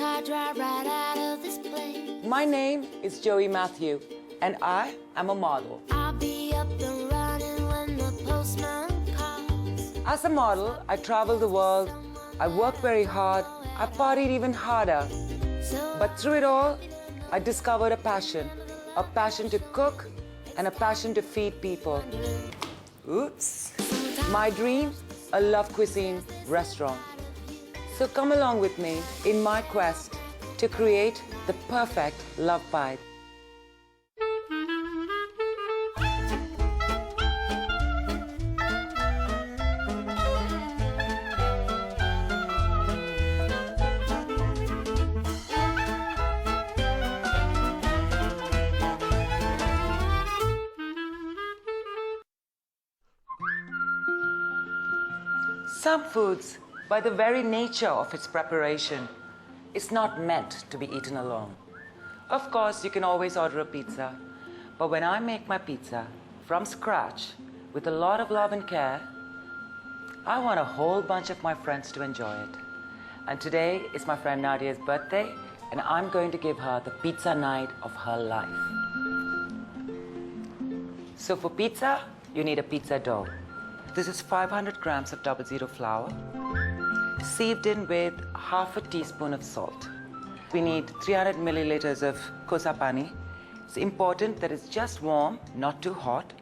car drive right out of this place. My name is Joey Matthew, and I am a model. I'll be up and running when the postman calls. As a model, I travel the world, I work very hard, I partied even harder. But through it all, I discovered a passion to cook and a passion to feed people. Oops. My dream, a love cuisine restaurant. So come along with me in my quest to create the perfect love bite. Some foods, by the very nature of its preparation, is not meant to be eaten alone. Of course, you can always order a pizza, but when I make my pizza from scratch with a lot of love and care, I want a whole bunch of my friends to enjoy it. And today is my friend Nadia's birthday, and I'm going to give her the pizza night of her life. So for pizza, you need a pizza dough. This is 500 grams of 00 flour, sieved in with half a teaspoon of salt. We need 300 milliliters of kosa pani. It's important that it's just warm, not too hot.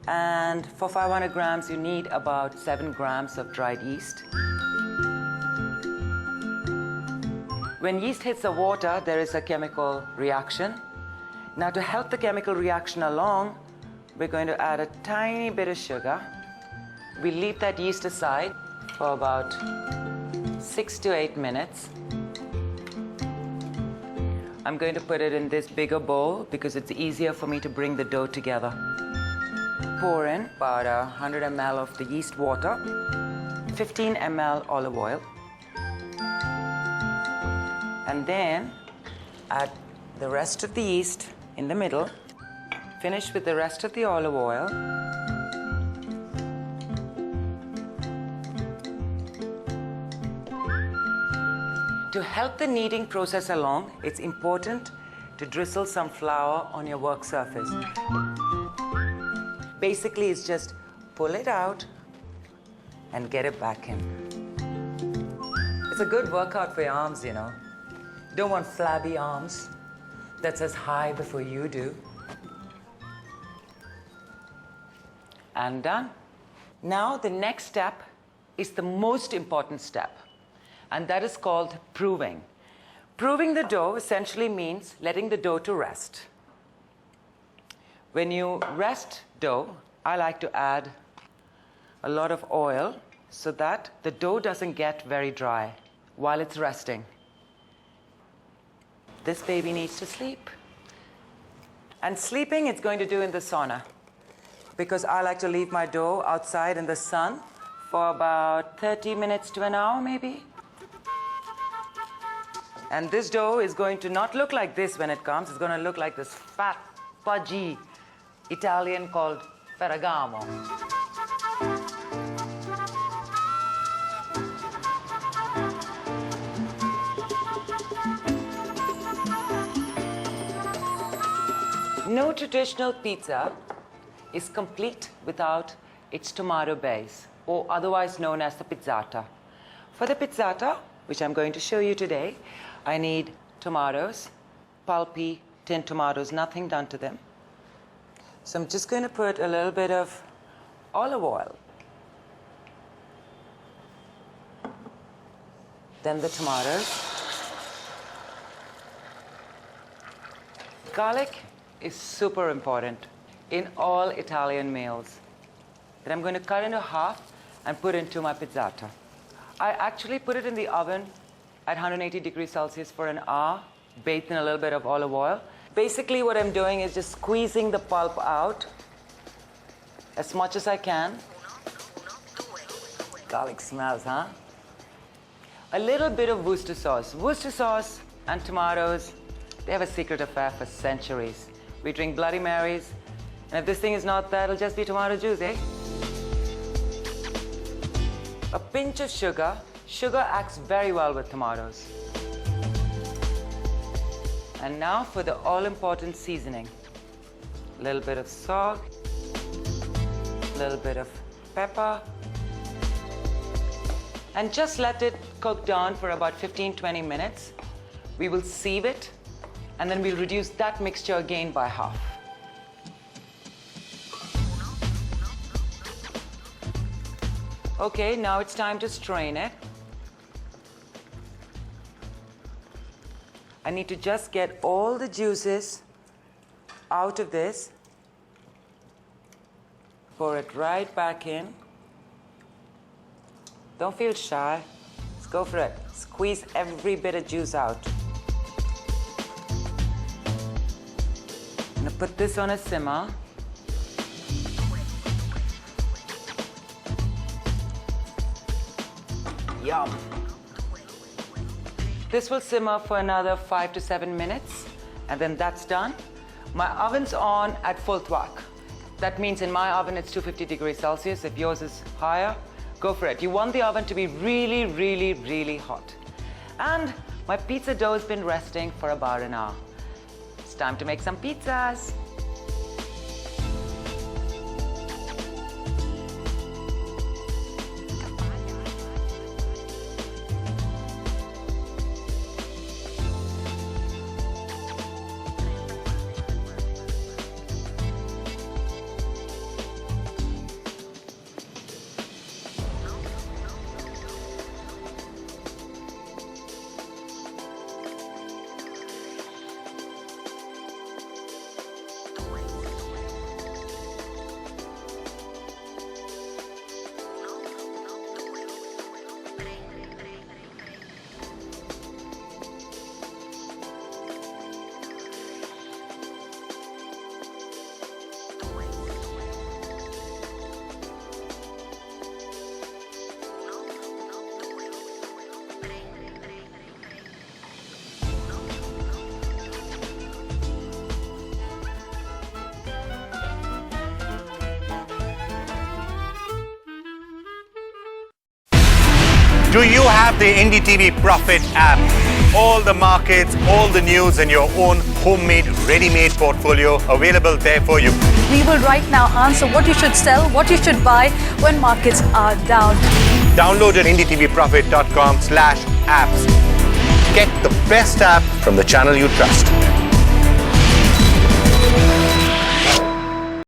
And for 500 grams, you need about 7 grams of dried yeast. When yeast hits the water, there is a chemical reaction. Now, to help the chemical reaction along, we're going to add a tiny bit of sugar. We leave that yeast aside for about 6 to 8 minutes. I'm going to put it in this bigger bowl because it's easier for me to bring the dough together. Pour in about 100 ml of the yeast water, 15 ml olive oil, and then add the rest of the yeast in the middle. Finish with the rest of the olive oil. To help the kneading process along, it's important to drizzle some flour on your work surface. Basically, it's just pull it out and get it back in. It's a good workout for your arms, you know. Don't want flabby arms that's as high before you do. And done. Now, the next step is the most important step, and that is called proving. Proving the dough essentially means letting the dough to rest. When you rest dough, I like to add a lot of oil so that the dough doesn't get very dry while it's resting. This baby needs to sleep. And sleeping it's going to do in the sauna, because I like to leave my dough outside in the sun for about 30 minutes to an hour maybe. And this dough is going to not look like this when it comes. It's going to look like this fat, pudgy Italian called Ferragamo. No traditional pizza is complete without its tomato base, or otherwise known as the pizzata. For the pizzata, which I'm going to show you today, I need tomatoes, pulpy tin tomatoes, nothing done to them. So I'm just going to put a little bit of olive oil. Then the tomatoes. Garlic is super important in all Italian meals. That I'm going to cut into half and put into my pizzata. I actually put it in the oven at 180 degrees Celsius for an hour, bathed in a little bit of olive oil. Basically, what I'm doing is just squeezing the pulp out as much as I can. Garlic smells, huh? A little bit of Worcester sauce. Worcester sauce and tomatoes, they have a secret affair for centuries. We drink Bloody Marys, and if this thing is not that, it'll just be tomato juice, eh? A pinch of sugar. Sugar acts very well with tomatoes. And now for the all-important seasoning. A little bit of salt, a little bit of pepper, and just let it cook down for about 15-20 minutes. We will sieve it, and then we'll reduce that mixture again by half. Okay, now it's time to strain it. I need to just get all the juices out of this. Pour it right back in. Don't feel shy. Let's go for it. Squeeze every bit of juice out. I'm gonna put this on a simmer. Yum. This will simmer for another 5 to 7 minutes, and then that's done. My oven's on at full thwack. That means in my oven it's 250 degrees Celsius. If yours is higher, go for it. You want the oven to be really, really, really hot. And my pizza dough has been resting for about an hour. It's time to make some pizzas. Do you have the NDTV Profit app? All the markets, all the news and your own homemade, ready-made portfolio available there for you. We will right now answer what you should sell, what you should buy when markets are down. Download at ndtvprofit.com/apps. Get the best app from the channel you trust.